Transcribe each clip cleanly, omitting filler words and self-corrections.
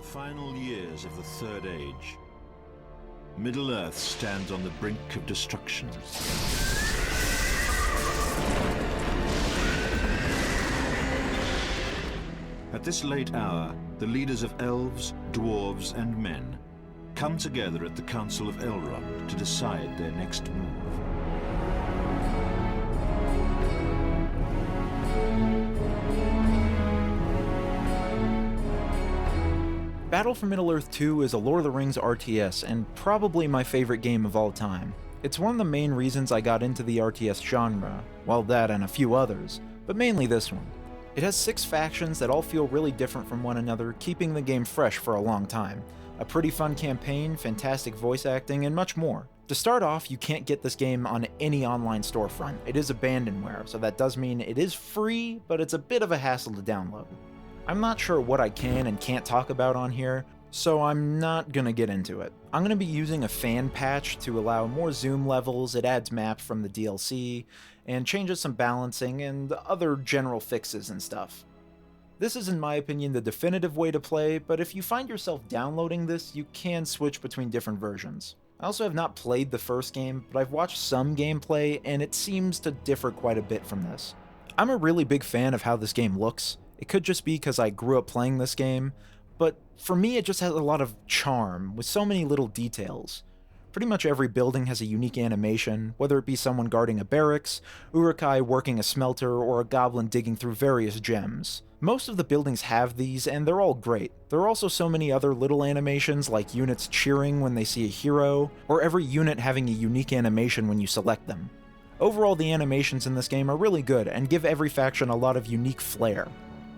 the final years of the Third Age, Middle-earth stands on the brink of destruction. At this late hour, the leaders of elves, dwarves, and men come together at the Council of Elrond to decide their next move. Battle for Middle-earth 2 is a Lord of the Rings RTS, and probably my favorite game of all time. It's one of the main reasons I got into the RTS genre, well that and a few others, but mainly this one. It has 6 factions that all feel really different from one another, keeping the game fresh for a long time. A pretty fun campaign, fantastic voice acting, and much more. To start off, you can't get this game on any online storefront. It is abandonware, so that does mean it is free, but it's a bit of a hassle to download. I'm not sure what I can and can't talk about on here, so I'm not gonna get into it. I'm gonna be using a fan patch to allow more zoom levels, it adds maps from the DLC, and changes some balancing and other general fixes and stuff. This is in my opinion the definitive way to play, but if you find yourself downloading this, you can switch between different versions. I also have not played the first game, but I've watched some gameplay and it seems to differ quite a bit from this. I'm a really big fan of how this game looks. It could just be because I grew up playing this game, but for me it just has a lot of charm, with so many little details. Pretty much every building has a unique animation, whether it be someone guarding a barracks, Uruk-hai working a smelter, or a goblin digging through various gems. Most of the buildings have these, and they're all great. There are also so many other little animations, like units cheering when they see a hero, or every unit having a unique animation when you select them. Overall, the animations in this game are really good, and give every faction a lot of unique flair.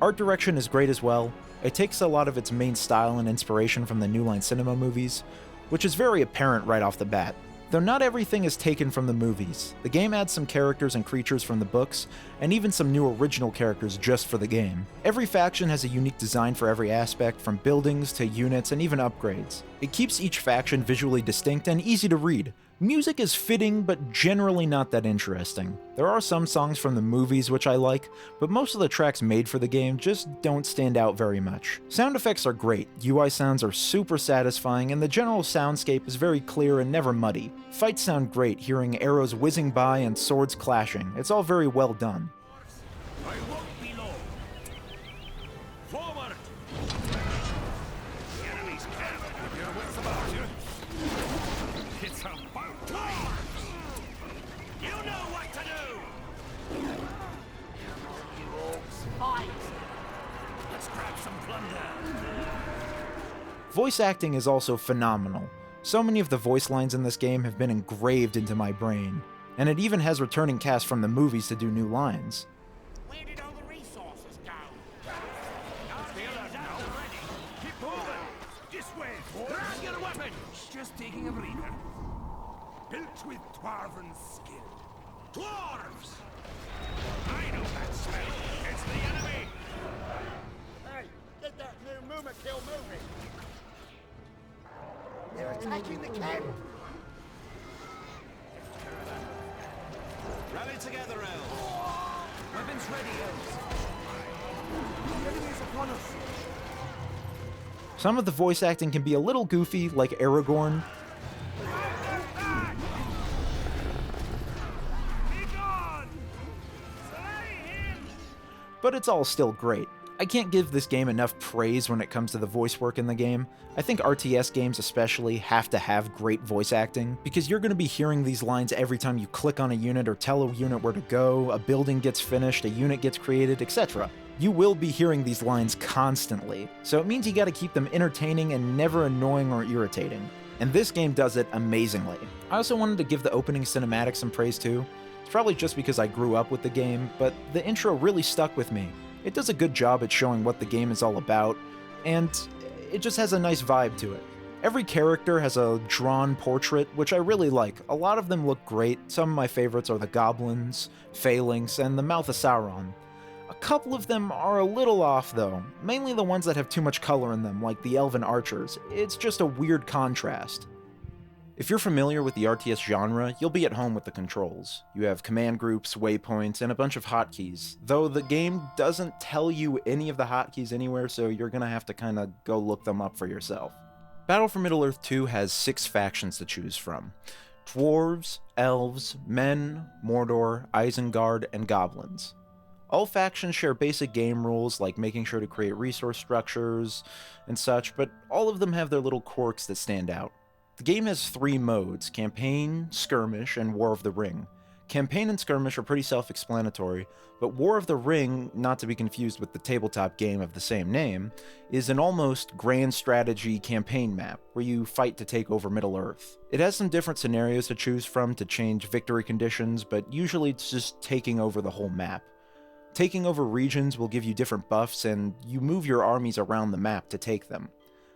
Art direction is great as well. It takes a lot of its main style and inspiration from the New Line Cinema movies, which is very apparent right off the bat. Though not everything is taken from the movies, the game adds some characters and creatures from the books, and even some new original characters just for the game. Every faction has a unique design for every aspect, from buildings to units and even upgrades. It keeps each faction visually distinct and easy to read. Music is fitting, but generally not that interesting. There are some songs from the movies which I like, but most of the tracks made for the game just don't stand out very much. Sound effects are great, UI sounds are super satisfying, and the general soundscape is very clear and never muddy. Fights sound great, hearing arrows whizzing by and swords clashing. It's all very well done. I won't be long. Forward! The enemy's camp. With your wits about you. It's about time! You know what to do! You orcs, fight! Let's grab some plunder! Voice acting is also phenomenal. So many of the voice lines in this game have been engraved into my brain, and it even has returning cast from the movies to do new lines. Where did all the resources go? Keep moving! This way, dwarves! Your weapons! Just taking a breather. Built with dwarven skill. Dwarves! I know that smell. It's the enemy! Hey, get that new Mumakil moving! They're attacking the camp! Rally together, elves! Weapons ready, elves. The enemy is upon us! Some of the voice acting can be a little goofy, like Aragorn, but it's all still great. I can't give this game enough praise when it comes to the voice work in the game. I think RTS games especially have to have great voice acting, because you're going to be hearing these lines every time you click on a unit or tell a unit where to go, a building gets finished, a unit gets created, etc. You will be hearing these lines constantly, so it means you gotta keep them entertaining and never annoying or irritating. And this game does it amazingly. I also wanted to give the opening cinematic some praise too. It's probably just because I grew up with the game, but the intro really stuck with me. It does a good job at showing what the game is all about, and it just has a nice vibe to it. Every character has a drawn portrait, which I really like. A lot of them look great. Some of my favorites are the Goblins, Phalanx, and the Mouth of Sauron. A couple of them are a little off though, mainly the ones that have too much color in them, like the Elven Archers. It's just a weird contrast. If you're familiar with the RTS genre, you'll be at home with the controls. You have command groups, waypoints, and a bunch of hotkeys, though the game doesn't tell you any of the hotkeys anywhere, so you're gonna have to kinda go look them up for yourself. Battle for Middle-earth 2 has 6 factions to choose from: Dwarves, Elves, Men, Mordor, Isengard, and Goblins. All factions share basic game rules like making sure to create resource structures and such, but all of them have their little quirks that stand out. The game has 3 modes: Campaign, Skirmish, and War of the Ring. Campaign and Skirmish are pretty self-explanatory, but War of the Ring, not to be confused with the tabletop game of the same name, is an almost grand strategy campaign map, where you fight to take over Middle-earth. It has some different scenarios to choose from to change victory conditions, but usually it's just taking over the whole map. Taking over regions will give you different buffs, and you move your armies around the map to take them.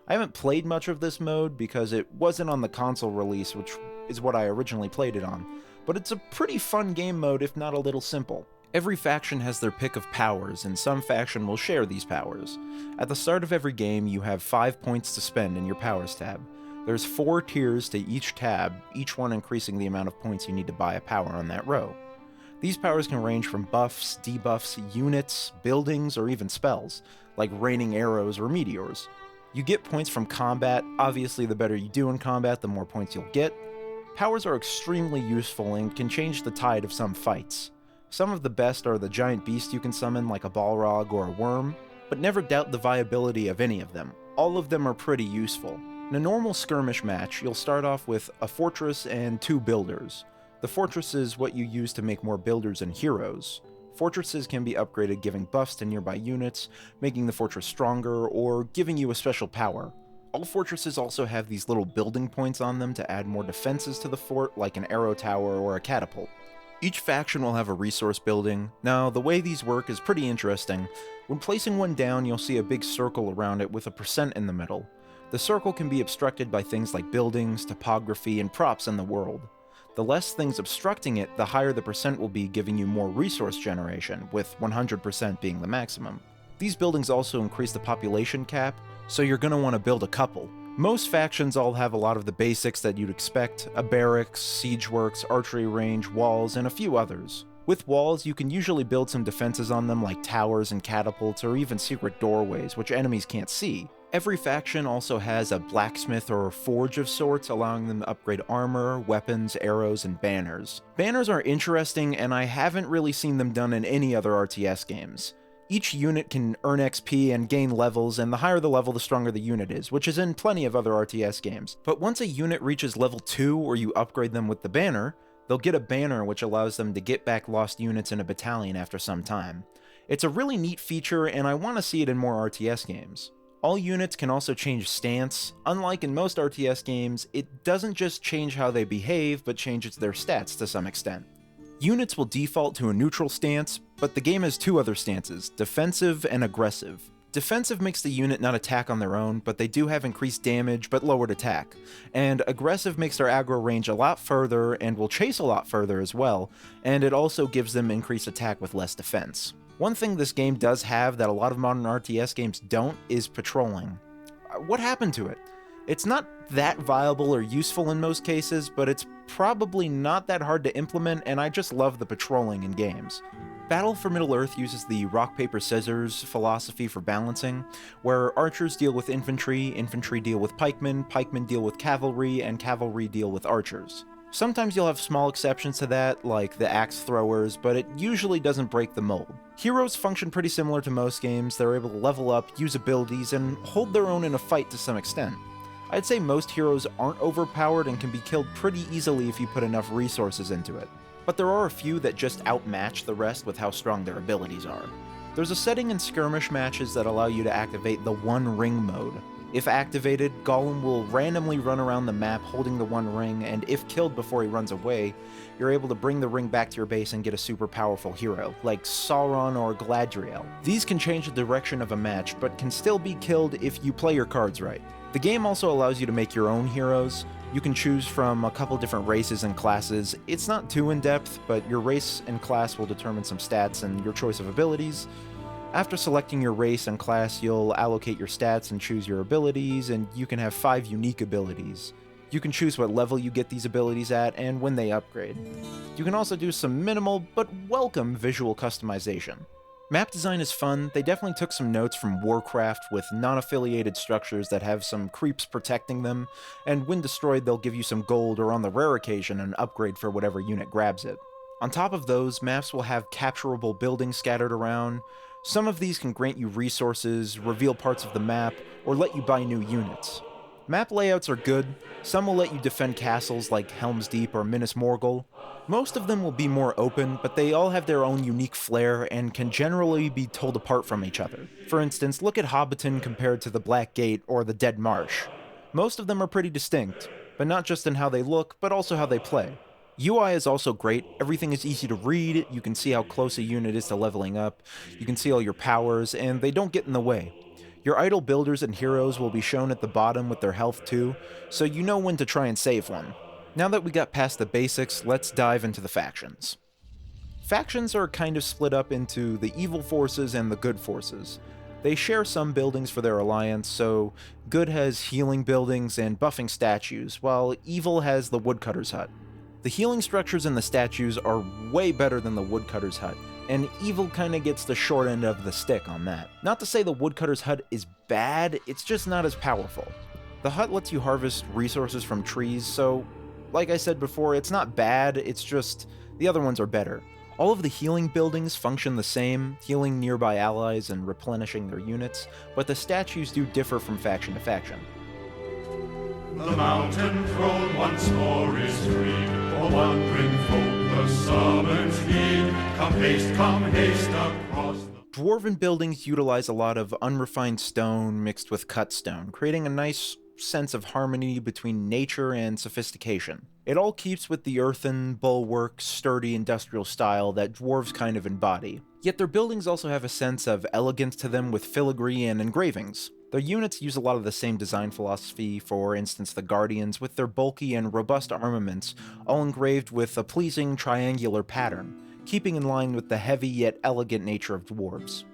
I haven't played much of this mode because it wasn't on the console release, which is what I originally played it on, but it's a pretty fun game mode if not a little simple. Every faction has their pick of powers, and some faction will share these powers. At the start of every game, you have 5 points to spend in your powers tab. There's 4 tiers to each tab, each one increasing the amount of points you need to buy a power on that row. These powers can range from buffs, debuffs, units, buildings, or even spells, like raining arrows or meteors. You get points from combat. Obviously, the better you do in combat, the more points you'll get. Powers are extremely useful and can change the tide of some fights. Some of the best are the giant beast you can summon, like a Balrog or a worm, but never doubt the viability of any of them. All of them are pretty useful. In a normal skirmish match, you'll start off with a fortress and 2 builders. The fortress is what you use to make more builders and heroes. Fortresses can be upgraded, giving buffs to nearby units, making the fortress stronger, or giving you a special power. All fortresses also have these little building points on them to add more defenses to the fort, like an arrow tower or a catapult. Each faction will have a resource building. Now, the way these work is pretty interesting. When placing one down, you'll see a big circle around it with a percent in the middle. The circle can be obstructed by things like buildings, topography, and props in the world. The less things obstructing it, the higher the percent will be, giving you more resource generation, with 100% being the maximum. These buildings also increase the population cap, so you're going to want to build a couple. Most factions all have a lot of the basics that you'd expect: a barracks, siege works, archery range, walls, and a few others. With walls, you can usually build some defenses on them like towers and catapults, or even secret doorways, which enemies can't see. Every faction also has a blacksmith or a forge of sorts, allowing them to upgrade armor, weapons, arrows, and banners. Banners are interesting, and I haven't really seen them done in any other RTS games. Each unit can earn XP and gain levels, and the higher the level, the stronger the unit is, which is in plenty of other RTS games. But once a unit reaches level 2, or you upgrade them with the banner, they'll get a banner which allows them to get back lost units in a battalion after some time. It's a really neat feature, and I want to see it in more RTS games. All units can also change stance. Unlike in most RTS games, it doesn't just change how they behave, but changes their stats to some extent. Units will default to a neutral stance, but the game has 2 other stances: defensive and aggressive. Defensive makes the unit not attack on their own, but they do have increased damage but lowered attack. And aggressive makes their aggro range a lot further and will chase a lot further as well, and it also gives them increased attack with less defense. One thing this game does have that a lot of modern RTS games don't is patrolling. What happened to it? It's not that viable or useful in most cases, but it's probably not that hard to implement, and I just love the patrolling in games. Battle for Middle-earth uses the rock, paper, scissors philosophy for balancing, where archers deal with infantry, infantry deal with pikemen, pikemen deal with cavalry, and cavalry deal with archers. Sometimes you'll have small exceptions to that, like the axe throwers, but it usually doesn't break the mold. Heroes function pretty similar to most games. They're able to level up, use abilities, and hold their own in a fight to some extent. I'd say most heroes aren't overpowered and can be killed pretty easily if you put enough resources into it. But there are a few that just outmatch the rest with how strong their abilities are. There's a setting in skirmish matches that allow you to activate the One Ring mode. If activated, Gollum will randomly run around the map holding the One Ring, and if killed before he runs away, you're able to bring the ring back to your base and get a super powerful hero, like Sauron or Galadriel. These can change the direction of a match, but can still be killed if you play your cards right. The game also allows you to make your own heroes. You can choose from a couple different races and classes. It's not too in-depth, but your race and class will determine some stats and your choice of abilities. After selecting your race and class, you'll allocate your stats and choose your abilities, and you can have 5 unique abilities. You can choose what level you get these abilities at and when they upgrade. You can also do some minimal but welcome visual customization. Map design is fun. They definitely took some notes from Warcraft with non-affiliated structures that have some creeps protecting them, and when destroyed they'll give you some gold or on the rare occasion an upgrade for whatever unit grabs it. On top of those, maps will have capturable buildings scattered around. Some of these can grant you resources, reveal parts of the map, or let you buy new units. Map layouts are good. Some will let you defend castles like Helm's Deep or Minas Morgul. Most of them will be more open, but they all have their own unique flair and can generally be told apart from each other. For instance, look at Hobbiton compared to the Black Gate or the Dead Marsh. Most of them are pretty distinct, but not just in how they look, but also how they play. UI is also great. Everything is easy to read, you can see how close a unit is to leveling up, you can see all your powers, and they don't get in the way. Your idle builders and heroes will be shown at the bottom with their health too, so you know when to try and save one. Now that we got past the basics, let's dive into the factions. Factions are kind of split up into the evil forces and the good forces. They share some buildings for their alliance, so good has healing buildings and buffing statues, while evil has the woodcutter's hut. The healing structures in the statues are way better than the woodcutter's hut, and evil kinda gets the short end of the stick on that. Not to say the woodcutter's hut is bad, it's just not as powerful. The hut lets you harvest resources from trees, so like I said before, it's not bad, it's just the other ones are better. All of the healing buildings function the same, healing nearby allies and replenishing their units, but the statues do differ from faction to faction. The mountain throne once more is green, for wandering folk the summons heed. Come haste across the... Dwarven buildings utilize a lot of unrefined stone mixed with cut stone, creating a nice sense of harmony between nature and sophistication. It all keeps with the earthen, bulwark, sturdy industrial style that dwarves kind of embody. Yet their buildings also have a sense of elegance to them with filigree and engravings. Their units use a lot of the same design philosophy, for instance the Guardians, with their bulky and robust armaments, all engraved with a pleasing triangular pattern, keeping in line with the heavy yet elegant nature of dwarves.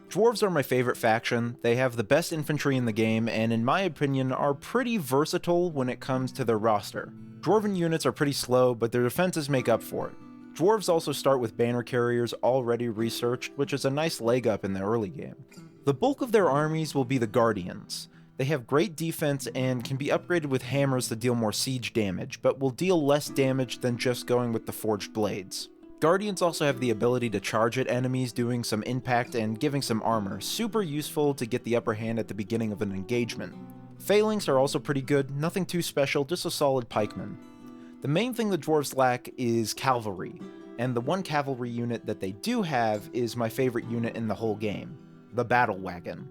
Dwarves are my favorite faction. They have the best infantry in the game, and in my opinion are pretty versatile when it comes to their roster. Dwarven units are pretty slow, but their defenses make up for it. Dwarves also start with banner carriers already researched, which is a nice leg up in the early game. The bulk of their armies will be the Guardians. They have great defense and can be upgraded with hammers to deal more siege damage, but will deal less damage than just going with the forged blades. Guardians also have the ability to charge at enemies, doing some impact and giving some armor, super useful to get the upper hand at the beginning of an engagement. Phalanx are also pretty good, nothing too special, just a solid pikeman. The main thing the dwarves lack is cavalry, and the one cavalry unit that they do have is my favorite unit in the whole game, the Battle Wagon.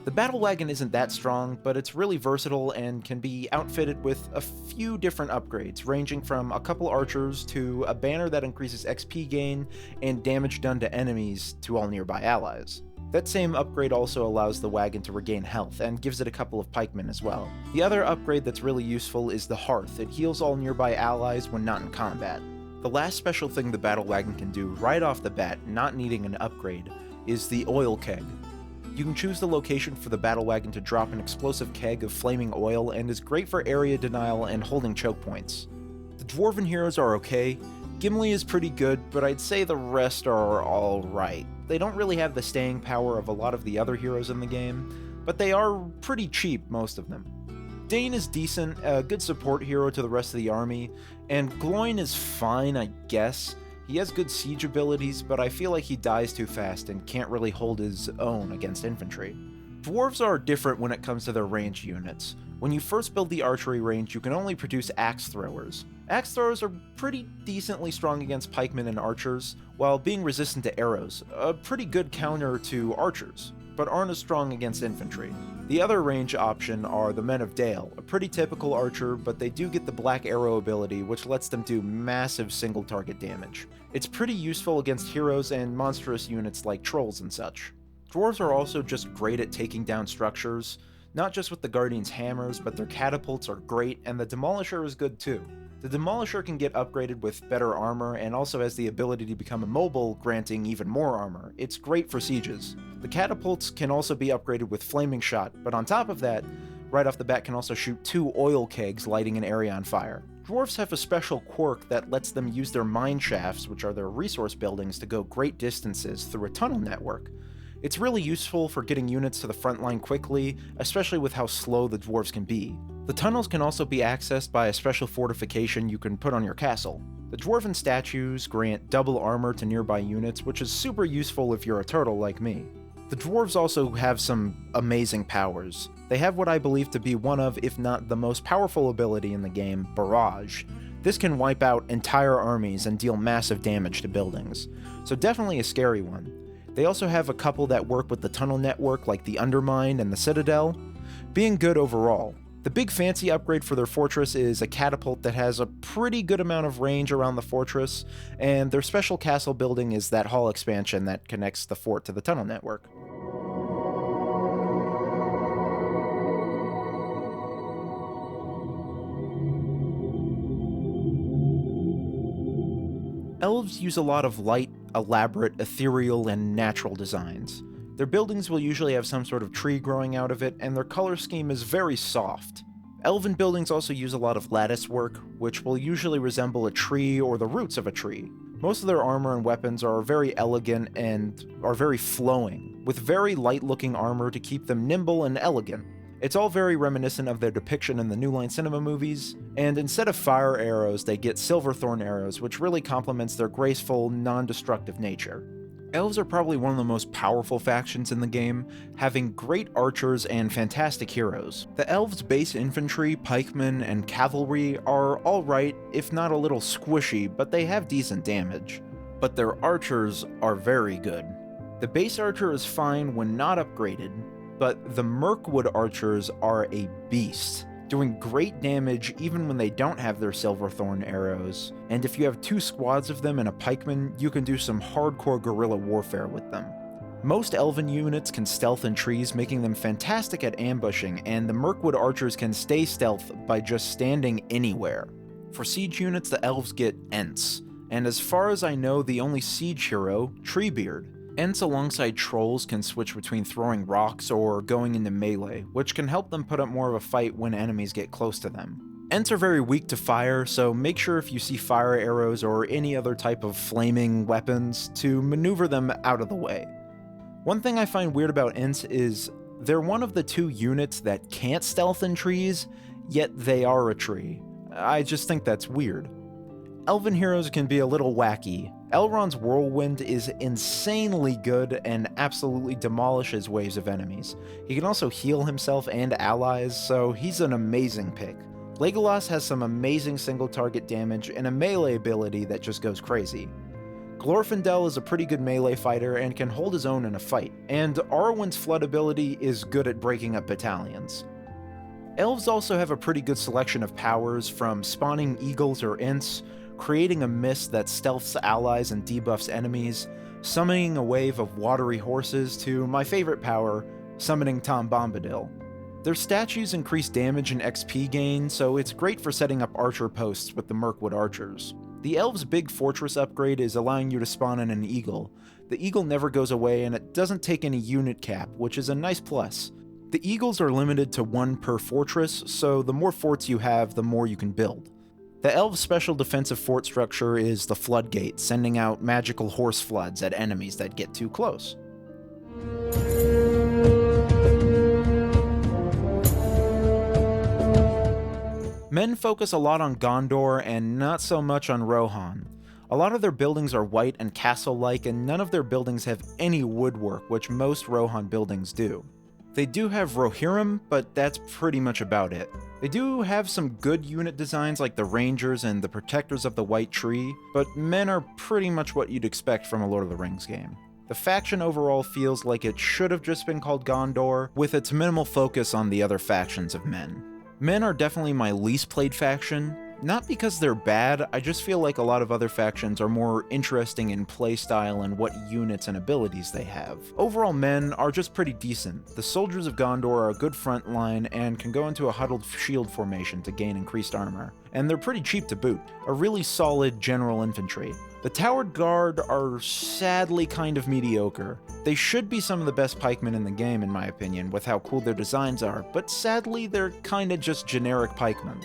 The Battle Wagon isn't that strong, but it's really versatile and can be outfitted with a few different upgrades, ranging from a couple archers to a banner that increases XP gain and damage done to enemies to all nearby allies. That same upgrade also allows the wagon to regain health, and gives it a couple of pikemen as well. The other upgrade that's really useful is the Hearth. It heals all nearby allies when not in combat. The last special thing the Battle Wagon can do right off the bat, not needing an upgrade, is the Oil Keg. You can choose the location for the Battle Wagon to drop an explosive keg of flaming oil, and is great for area denial and holding choke points. The Dwarven heroes are okay. Gimli is pretty good, but I'd say the rest are alright. They don't really have the staying power of a lot of the other heroes in the game, but they are pretty cheap, most of them. Dane is decent, a good support hero to the rest of the army, and Gloin is fine, I guess. He has good siege abilities, but I feel like he dies too fast and can't really hold his own against infantry. Dwarves are different when it comes to their ranged units. When you first build the archery range, you can only produce axe throwers. Axe throwers are pretty decently strong against pikemen and archers, while being resistant to arrows, a pretty good counter to archers, but aren't as strong against infantry. The other range option are the Men of Dale, a pretty typical archer, but they do get the Black Arrow ability, which lets them do massive single target damage. It's pretty useful against heroes and monstrous units like trolls and such. Dwarves are also just great at taking down structures, not just with the Guardian's hammers, but their catapults are great, and the Demolisher is good too. The Demolisher can get upgraded with better armor, and also has the ability to become immobile, granting even more armor. It's great for sieges. The catapults can also be upgraded with Flaming Shot, but on top of that, right off the bat can also shoot 2 oil kegs, lighting an area on fire. Dwarves have a special quirk that lets them use their mine shafts, which are their resource buildings, to go great distances through a tunnel network. It's really useful for getting units to the front line quickly, especially with how slow the dwarves can be. The tunnels can also be accessed by a special fortification you can put on your castle. The dwarven statues grant double armor to nearby units, which is super useful if you're a turtle like me. The dwarves also have some amazing powers. They have what I believe to be one of, if not the most powerful ability in the game, Barrage. This can wipe out entire armies and deal massive damage to buildings, so definitely a scary one. They also have a couple that work with the tunnel network, like the Undermine and the Citadel, being good overall. The big fancy upgrade for their fortress is a catapult that has a pretty good amount of range around the fortress, and their special castle building is that hall expansion that connects the fort to the tunnel network. Elves use a lot of light, elaborate, ethereal, and natural designs. Their buildings will usually have some sort of tree growing out of it, and their color scheme is very soft. Elven buildings also use a lot of lattice work, which will usually resemble a tree or the roots of a tree. Most of their armor and weapons are very elegant and are very flowing, with very light-looking armor to keep them nimble and elegant. It's all very reminiscent of their depiction in the New Line Cinema movies, and instead of fire arrows, they get silverthorn arrows, which really complements their graceful, non-destructive nature. Elves are probably one of the most powerful factions in the game, having great archers and fantastic heroes. The Elves' base infantry, pikemen, and cavalry are alright, if not a little squishy, but they have decent damage. But their archers are very good. The base archer is fine when not upgraded, but the Mirkwood archers are a beast, doing great damage even when they don't have their Silverthorn arrows, and if you have 2 squads of them and a pikeman, you can do some hardcore guerrilla warfare with them. Most elven units can stealth in trees, making them fantastic at ambushing, and the Mirkwood archers can stay stealth by just standing anywhere. For siege units, the elves get Ents, and as far as I know, the only siege hero, Treebeard. Ents alongside trolls can switch between throwing rocks or going into melee, which can help them put up more of a fight when enemies get close to them. Ents are very weak to fire, so make sure if you see fire arrows or any other type of flaming weapons to maneuver them out of the way. One thing I find weird about Ents is they're one of the 2 units that can't stealth in trees, yet they are a tree. I just think that's weird. Elven heroes can be a little wacky. Elrond's Whirlwind is insanely good and absolutely demolishes waves of enemies. He can also heal himself and allies, so he's an amazing pick. Legolas has some amazing single target damage and a melee ability that just goes crazy. Glorfindel is a pretty good melee fighter and can hold his own in a fight, and Arwen's flood ability is good at breaking up battalions. Elves also have a pretty good selection of powers, from spawning eagles or Ents, creating a mist that stealths allies and debuffs enemies, summoning a wave of watery horses, to my favorite power, summoning Tom Bombadil. Their statues increase damage and XP gain, so it's great for setting up archer posts with the Mirkwood archers. The elves' big fortress upgrade is allowing you to spawn in an eagle. The eagle never goes away and it doesn't take any unit cap, which is a nice plus. The eagles are limited to 1 per fortress, so the more forts you have, the more you can build. The elves' special defensive fort structure is the Floodgate, sending out magical horse floods at enemies that get too close. Men focus a lot on Gondor and not so much on Rohan. A lot of their buildings are white and castle-like, and none of their buildings have any woodwork, which most Rohan buildings do. They do have Rohirrim, but that's pretty much about it. They do have some good unit designs like the Rangers and the Protectors of the White Tree, but men are pretty much what you'd expect from a Lord of the Rings game. The faction overall feels like it should have just been called Gondor, with its minimal focus on the other factions of men. Men are definitely my least played faction. Not because they're bad, I just feel like a lot of other factions are more interesting in playstyle and what units and abilities they have. Overall, men are just pretty decent. The soldiers of Gondor are a good front line and can go into a huddled shield formation to gain increased armor. And they're pretty cheap to boot. A really solid general infantry. The Towered Guard are sadly kind of mediocre. They should be some of the best pikemen in the game in my opinion, with how cool their designs are, but sadly they're kinda just generic pikemen.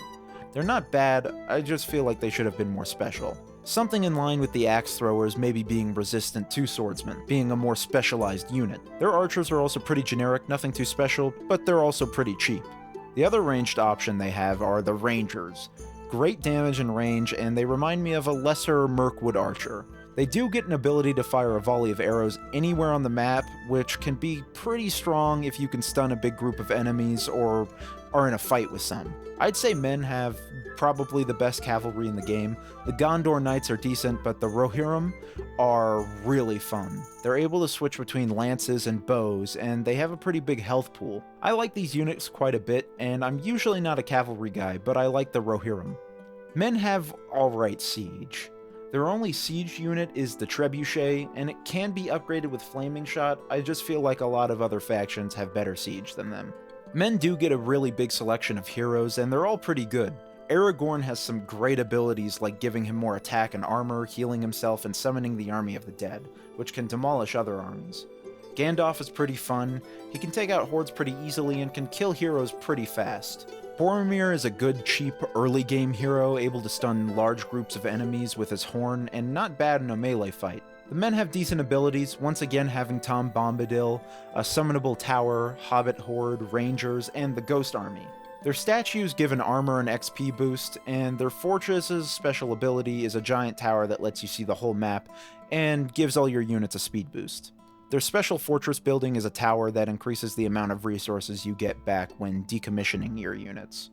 They're not bad, I just feel like they should have been more special. Something in line with the axe throwers maybe being resistant to swordsmen, being a more specialized unit. Their archers are also pretty generic, nothing too special, but they're also pretty cheap. The other ranged option they have are the Rangers. Great damage and range, and they remind me of a lesser Mirkwood archer. They do get an ability to fire a volley of arrows anywhere on the map, which can be pretty strong if you can stun a big group of enemies or are in a fight with some. I'd say men have probably the best cavalry in the game. The Gondor Knights are decent, but the Rohirrim are really fun. They're able to switch between lances and bows, and they have a pretty big health pool. I like these units quite a bit, and I'm usually not a cavalry guy, but I like the Rohirrim. Men have alright siege. Their only siege unit is the Trebuchet, and it can be upgraded with Flaming Shot. I just feel like a lot of other factions have better siege than them. Men do get a really big selection of heroes, and they're all pretty good. Aragorn has some great abilities like giving him more attack and armor, healing himself, and summoning the Army of the Dead, which can demolish other armies. Gandalf is pretty fun, he can take out hordes pretty easily and can kill heroes pretty fast. Boromir is a good, cheap, early game hero, able to stun large groups of enemies with his horn, and not bad in a melee fight. The men have decent abilities, once again having Tom Bombadil, a summonable tower, Hobbit Horde, Rangers, and the Ghost Army. Their statues give an armor and XP boost, and their fortress's special ability is a giant tower that lets you see the whole map, and gives all your units a speed boost. Their special fortress building is a tower that increases the amount of resources you get back when decommissioning your units.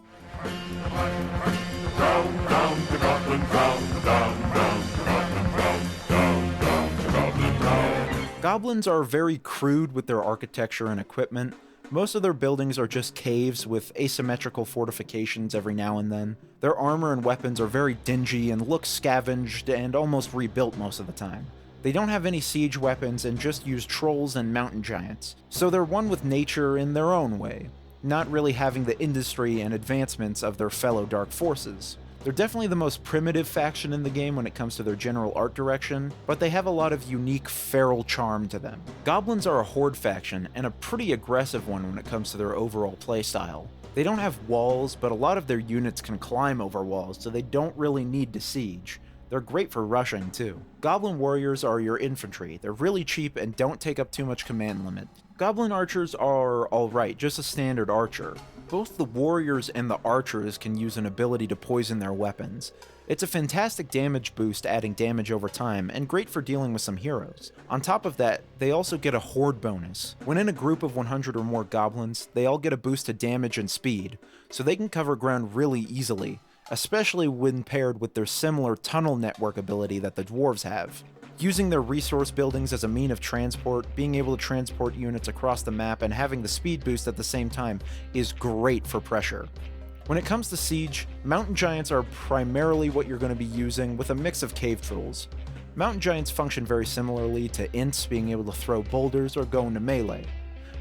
Goblins are very crude with their architecture and equipment. Most of their buildings are just caves with asymmetrical fortifications every now and then. Their armor and weapons are very dingy and look scavenged and almost rebuilt most of the time. They don't have any siege weapons and just use trolls and mountain giants, so they're one with nature in their own way, not really having the industry and advancements of their fellow Dark Forces. They're definitely the most primitive faction in the game when it comes to their general art direction, but they have a lot of unique feral charm to them. Goblins are a horde faction, and a pretty aggressive one when it comes to their overall playstyle. They don't have walls, but a lot of their units can climb over walls, so they don't really need to siege. They're great for rushing, too. Goblin warriors are your infantry. They're really cheap and don't take up too much command limit. Goblin archers are alright, just a standard archer. Both the warriors and the archers can use an ability to poison their weapons. It's a fantastic damage boost, adding damage over time, and great for dealing with some heroes. On top of that, they also get a horde bonus. When in a group of 100 or more goblins, they all get a boost to damage and speed, so they can cover ground really easily, especially when paired with their similar tunnel network ability that the dwarves have. Using their resource buildings as a mean of transport, being able to transport units across the map, and having the speed boost at the same time is great for pressure. When it comes to siege, mountain giants are primarily what you're going to be using, with a mix of cave trolls. Mountain giants function very similarly to ints, being able to throw boulders or go into melee.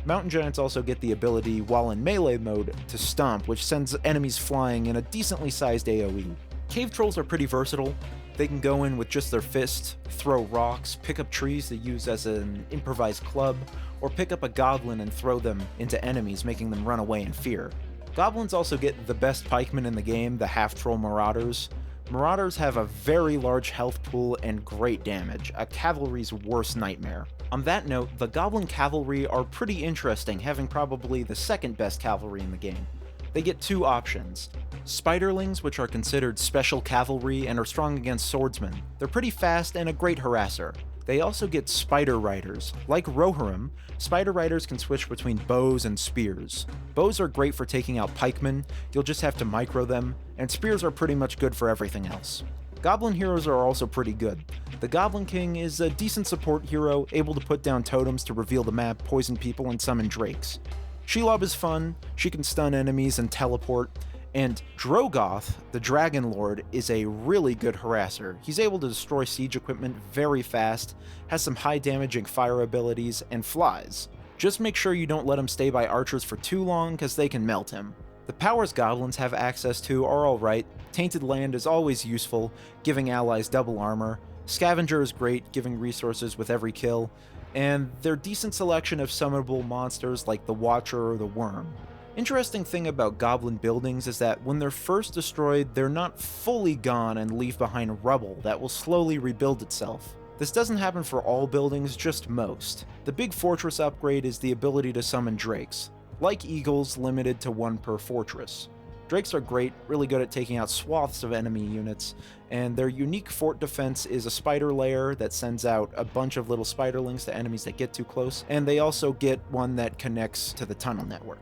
Mountain giants also get the ability, while in melee mode, to stomp, which sends enemies flying in a decently sized AoE. Cave trolls are pretty versatile. They can go in with just their fists, throw rocks, pick up trees to use as an improvised club, or pick up a goblin and throw them into enemies, making them run away in fear. Goblins also get the best pikemen in the game, the half-troll Marauders. Marauders have a very large health pool and great damage, a cavalry's worst nightmare. On that note, the Goblin Cavalry are pretty interesting, having probably the second best cavalry in the game. They get two options. Spiderlings, which are considered special cavalry and are strong against swordsmen. They're pretty fast and a great harasser. They also get Spider Riders. Like Rohirrim, Spider Riders can switch between bows and spears. Bows are great for taking out pikemen, you'll just have to micro them, and spears are pretty much good for everything else. Goblin heroes are also pretty good. The Goblin King is a decent support hero, able to put down totems to reveal the map, poison people, and summon drakes. Shelob is fun, she can stun enemies and teleport, and Drogoth, the Dragon Lord, is a really good harasser. He's able to destroy siege equipment very fast, has some high damaging fire abilities, and flies. Just make sure you don't let him stay by archers for too long, cause they can melt him. The powers goblins have access to are alright. Tainted Land is always useful, giving allies double armor. Scavenger is great, giving resources with every kill, and their decent selection of summonable monsters like the Watcher or the Worm. Interesting thing about Goblin buildings is that when they're first destroyed, they're not fully gone and leave behind rubble that will slowly rebuild itself. This doesn't happen for all buildings, just most. The big fortress upgrade is the ability to summon drakes, like eagles, limited to 1 per fortress. Drakes are great, really good at taking out swaths of enemy units, and their unique fort defense is a spider lair that sends out a bunch of little spiderlings to enemies that get too close, and they also get one that connects to the tunnel network.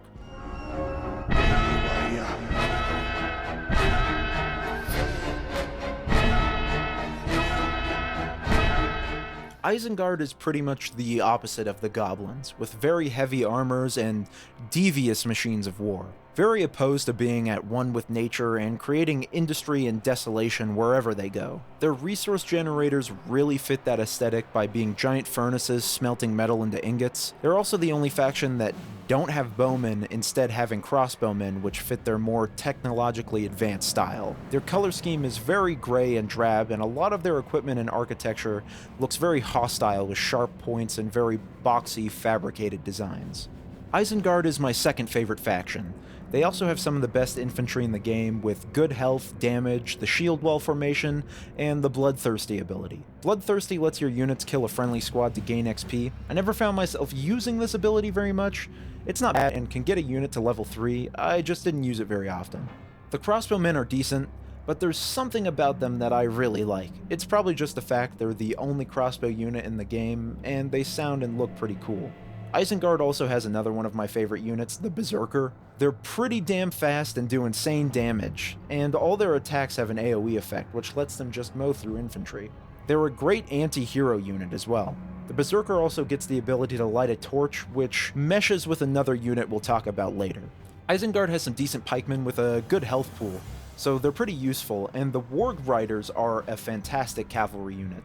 Isengard is pretty much the opposite of the Goblins, with very heavy armors and devious machines of war. Very opposed to being at one with nature and creating industry and desolation wherever they go. Their resource generators really fit that aesthetic by being giant furnaces smelting metal into ingots. They're also the only faction that don't have bowmen, instead having crossbowmen, which fit their more technologically advanced style. Their color scheme is very gray and drab, and a lot of their equipment and architecture looks very hostile with sharp points and very boxy, fabricated designs. Isengard is my second favorite faction. They also have some of the best infantry in the game, with good health, damage, the shield wall formation, and the Bloodthirsty ability. Bloodthirsty lets your units kill a friendly squad to gain XP. I never found myself using this ability very much. It's not bad and can get a unit to level 3, I just didn't use it very often. The crossbowmen are decent, but there's something about them that I really like. It's probably just the fact they're the only crossbow unit in the game, and they sound and look pretty cool. Isengard also has another one of my favorite units, the Berserker. They're pretty damn fast and do insane damage, and all their attacks have an AoE effect, which lets them just mow through infantry. They're a great anti-hero unit as well. The Berserker also gets the ability to light a torch, which meshes with another unit we'll talk about later. Isengard has some decent pikemen with a good health pool, so they're pretty useful, and the Warg Riders are a fantastic cavalry unit.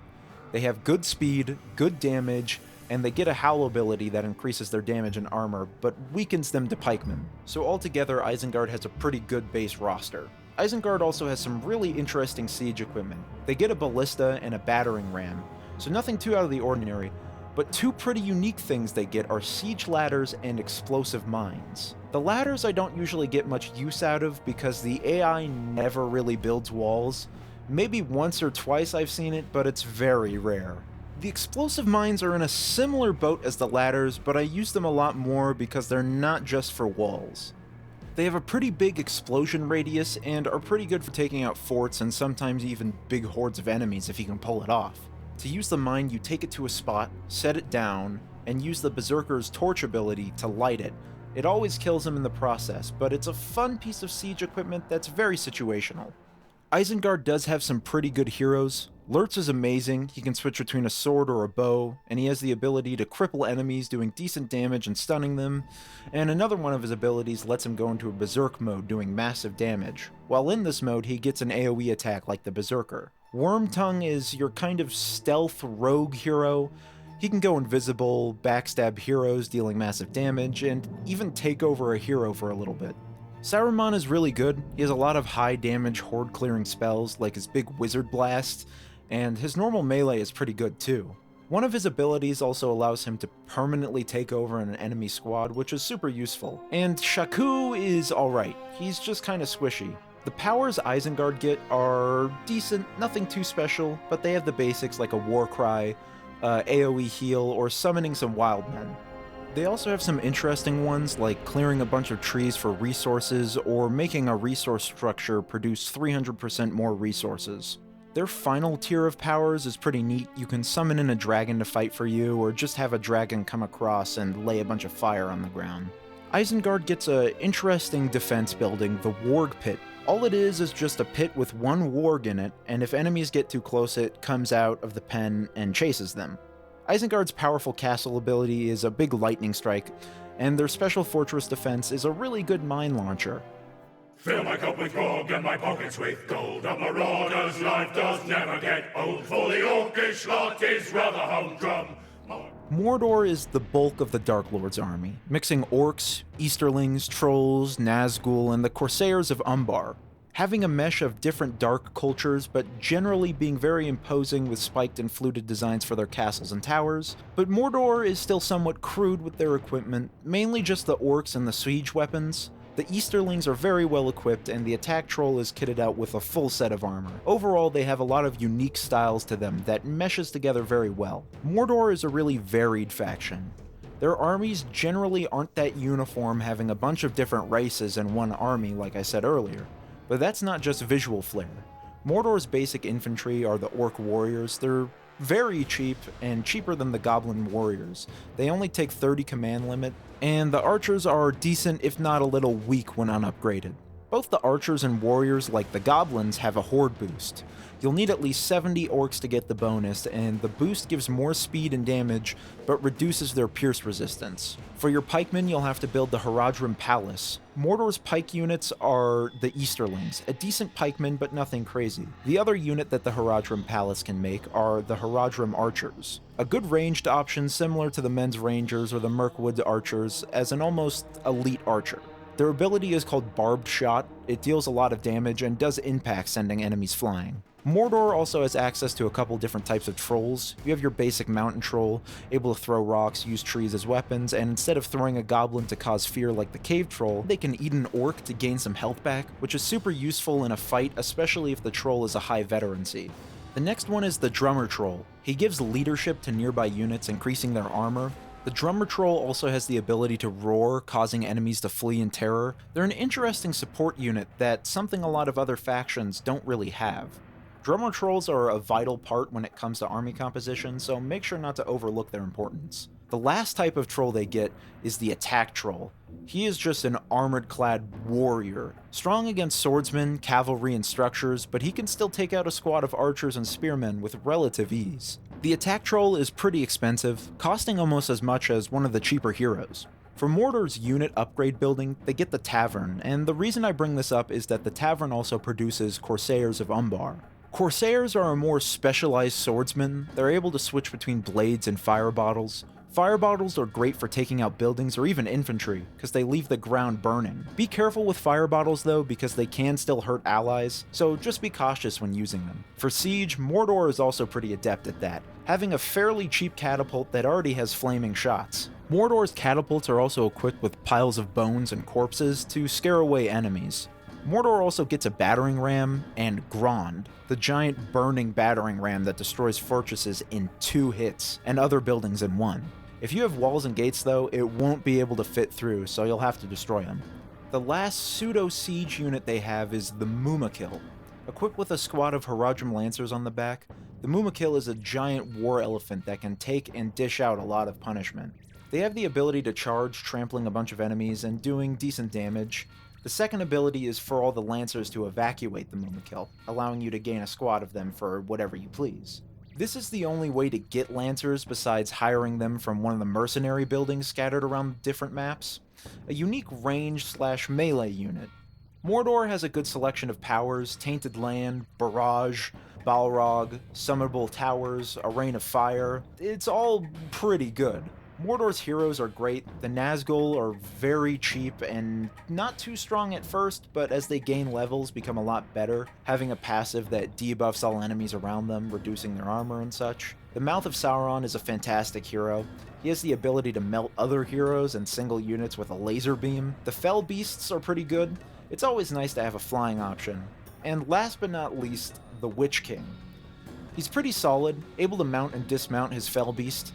They have good speed, good damage, and they get a howl ability that increases their damage and armor, but weakens them to pikemen. So altogether, Isengard has a pretty good base roster. Isengard also has some really interesting siege equipment. They get a ballista and a battering ram, so nothing too out of the ordinary, but two pretty unique things they get are siege ladders and explosive mines. The ladders I don't usually get much use out of because the AI never really builds walls. Maybe once or twice I've seen it, but it's very rare. The explosive mines are in a similar boat as the ladders, but I use them a lot more because they're not just for walls. They have a pretty big explosion radius and are pretty good for taking out forts and sometimes even big hordes of enemies if you can pull it off. To use the mine, you take it to a spot, set it down, and use the Berserker's torch ability to light it. It always kills him in the process, but it's a fun piece of siege equipment that's very situational. Isengard does have some pretty good heroes. Lurtz is amazing, he can switch between a sword or a bow, and he has the ability to cripple enemies doing decent damage and stunning them, and another one of his abilities lets him go into a berserk mode doing massive damage. While in this mode, he gets an AoE attack like the Berserker. Wormtongue is your kind of stealth rogue hero. He can go invisible, backstab heroes dealing massive damage, and even take over a hero for a little bit. Saruman is really good. He has a lot of high damage horde clearing spells like his big wizard blast, and his normal melee is pretty good too. One of his abilities also allows him to permanently take over an enemy squad, which is super useful. And Shaku is alright, he's just kinda squishy. The powers Isengard get are decent, nothing too special, but they have the basics like a war cry, AoE heal, or summoning some wild men. They also have some interesting ones like clearing a bunch of trees for resources or making a resource structure produce 300% more resources. Their final tier of powers is pretty neat. You can summon in a dragon to fight for you, or just have a dragon come across and lay a bunch of fire on the ground. Isengard gets an interesting defense building, the Warg Pit. All it is just a pit with one warg in it, and if enemies get too close, it comes out of the pen and chases them. Isengard's powerful castle ability is a big lightning strike, and their special fortress defense is a really good mine launcher. Fill my cup with grog and my pockets with gold. A marauder's life does never get old, for the orcish lot is rather humdrum. Mordor is the bulk of the Dark Lord's army, mixing orcs, Easterlings, trolls, Nazgul, and the Corsairs of Umbar. having a mesh of different dark cultures, but generally being very imposing with spiked and fluted designs for their castles and towers. But Mordor is still somewhat crude with their equipment, mainly just the orcs and the siege weapons. The Easterlings are very well equipped, and the attack troll is kitted out with a full set of armor. Overall, they have a lot of unique styles to them that meshes together very well. Mordor is a really varied faction. Their armies generally aren't that uniform, having a bunch of different races in one army like I said earlier. But that's not just visual flair. Mordor's basic infantry are the orc warriors. They're very cheap, and cheaper than the goblin warriors. They only take 30 command limit, and the archers are decent if not a little weak when unupgraded. Both the archers and warriors, like the goblins, have a horde boost. You'll need at least 70 orcs to get the bonus, and the boost gives more speed and damage, but reduces their pierce resistance. For your pikemen, you'll have to build the Haradrim Palace. Mordor's pike units are the Easterlings, a decent pikeman but nothing crazy. The other unit that the Haradrim Palace can make are the Haradrim Archers, a good ranged option similar to the Men's Rangers or the Mirkwood Archers as an almost elite archer. Their ability is called Barbed Shot. It deals a lot of damage and does impact, sending enemies flying. Mordor also has access to a couple different types of trolls. You have your basic mountain troll, able to throw rocks, use trees as weapons, and instead of throwing a goblin to cause fear like the cave troll, they can eat an orc to gain some health back, which is super useful in a fight, especially if the troll is a high veterancy. The next one is the Drummer Troll. He gives leadership to nearby units, increasing their armor. The Drummer Troll also has the ability to roar, causing enemies to flee in terror. They're an interesting support unit that's something a lot of other factions don't really have. Drummer Trolls are a vital part when it comes to army composition, so make sure not to overlook their importance. The last type of troll they get is the Attack Troll. He is just an armored-clad warrior, strong against swordsmen, cavalry, and structures, but he can still take out a squad of archers and spearmen with relative ease. The Attack Troll is pretty expensive, costing almost as much as one of the cheaper heroes. For Mordor's unit upgrade building, they get the Tavern, and the reason I bring this up is that the Tavern also produces Corsairs of Umbar. Corsairs are a more specialized swordsman. They're able to switch between blades and fire bottles. Fire bottles are great for taking out buildings or even infantry, because they leave the ground burning. Be careful with fire bottles though, because they can still hurt allies, so just be cautious when using them. For siege, Mordor is also pretty adept at that, having a fairly cheap catapult that already has flaming shots. Mordor's catapults are also equipped with piles of bones and corpses to scare away enemies. Mordor also gets a battering ram and Grond, the giant burning battering ram that destroys fortresses in 2 hits and other buildings in 1. If you have walls and gates though, it won't be able to fit through, so you'll have to destroy them. The last pseudo-siege unit they have is the Mumakil. Equipped with a squad of Haradrim Lancers on the back, the Mumakil is a giant war elephant that can take and dish out a lot of punishment. They have the ability to charge, trampling a bunch of enemies and doing decent damage. The second ability is for all the Lancers to evacuate the Mumakil, allowing you to gain a squad of them for whatever you please. This is the only way to get Lancers besides hiring them from one of the mercenary buildings scattered around different maps, a unique range/melee unit. Mordor has a good selection of powers: Tainted Land, Barrage, Balrog, Summonable Towers, a Rain of Fire. It's all pretty good. Mordor's heroes are great. The Nazgul are very cheap and not too strong at first, but as they gain levels become a lot better, having a passive that debuffs all enemies around them, reducing their armor and such. The Mouth of Sauron is a fantastic hero. He has the ability to melt other heroes and single units with a laser beam. The Fell Beasts are pretty good. It's always nice to have a flying option. And last but not least, the Witch King. He's pretty solid, able to mount and dismount his Fell Beast.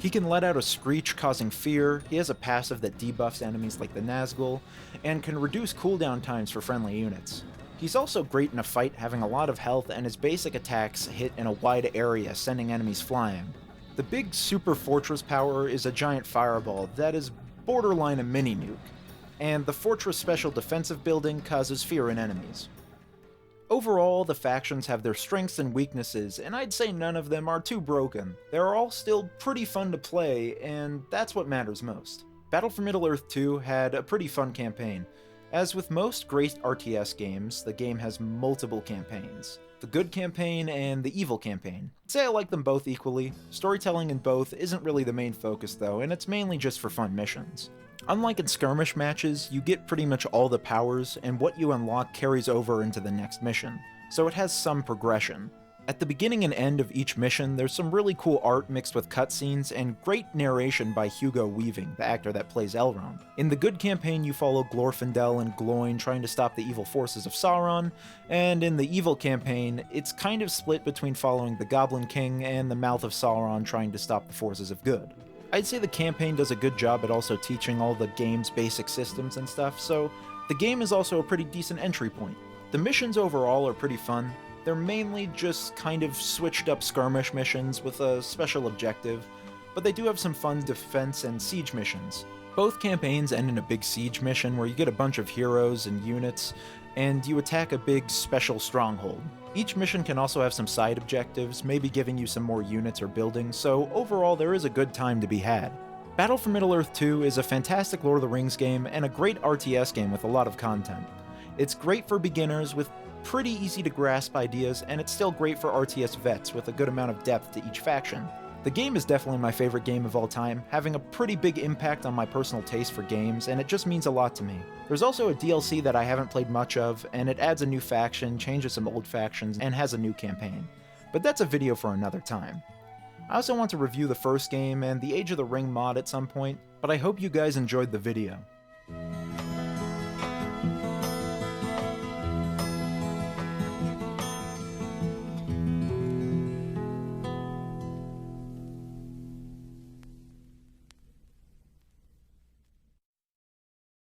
He can let out a screech causing fear, he has a passive that debuffs enemies like the Nazgul, and can reduce cooldown times for friendly units. He's also great in a fight, having a lot of health, and his basic attacks hit in a wide area, sending enemies flying. The big super fortress power is a giant fireball that is borderline a mini-nuke, and the fortress special defensive building causes fear in enemies. Overall, the factions have their strengths and weaknesses, and I'd say none of them are too broken. They're all still pretty fun to play, and that's what matters most. Battle for Middle-earth 2 had a pretty fun campaign. As with most great RTS games, the game has multiple campaigns. The good campaign and the evil campaign. I'd say I like them both equally. Storytelling in both isn't really the main focus though, and it's mainly just for fun missions. Unlike in skirmish matches, you get pretty much all the powers, and what you unlock carries over into the next mission, so it has some progression. At the beginning and end of each mission, there's some really cool art mixed with cutscenes and great narration by Hugo Weaving, the actor that plays Elrond. In the good campaign, you follow Glorfindel and Gloin trying to stop the evil forces of Sauron, and in the evil campaign, it's kind of split between following the Goblin King and the Mouth of Sauron trying to stop the forces of good. I'd say the campaign does a good job at also teaching all the game's basic systems and stuff, so the game is also a pretty decent entry point. The missions overall are pretty fun. They're mainly just kind of switched up skirmish missions with a special objective, but they do have some fun defense and siege missions. Both campaigns end in a big siege mission where you get a bunch of heroes and units, and you attack a big special stronghold. Each mission can also have some side objectives, maybe giving you some more units or buildings, so overall there is a good time to be had. Battle for Middle-earth 2 is a fantastic Lord of the Rings game and a great RTS game with a lot of content. It's great for beginners with pretty easy to grasp ideas, and it's still great for RTS vets with a good amount of depth to each faction. The game is definitely my favorite game of all time, having a pretty big impact on my personal taste for games, and it just means a lot to me. There's also a DLC that I haven't played much of, and it adds a new faction, changes some old factions, and has a new campaign. But that's a video for another time. I also want to review the first game and the Age of the Ring mod at some point, but I hope you guys enjoyed the video.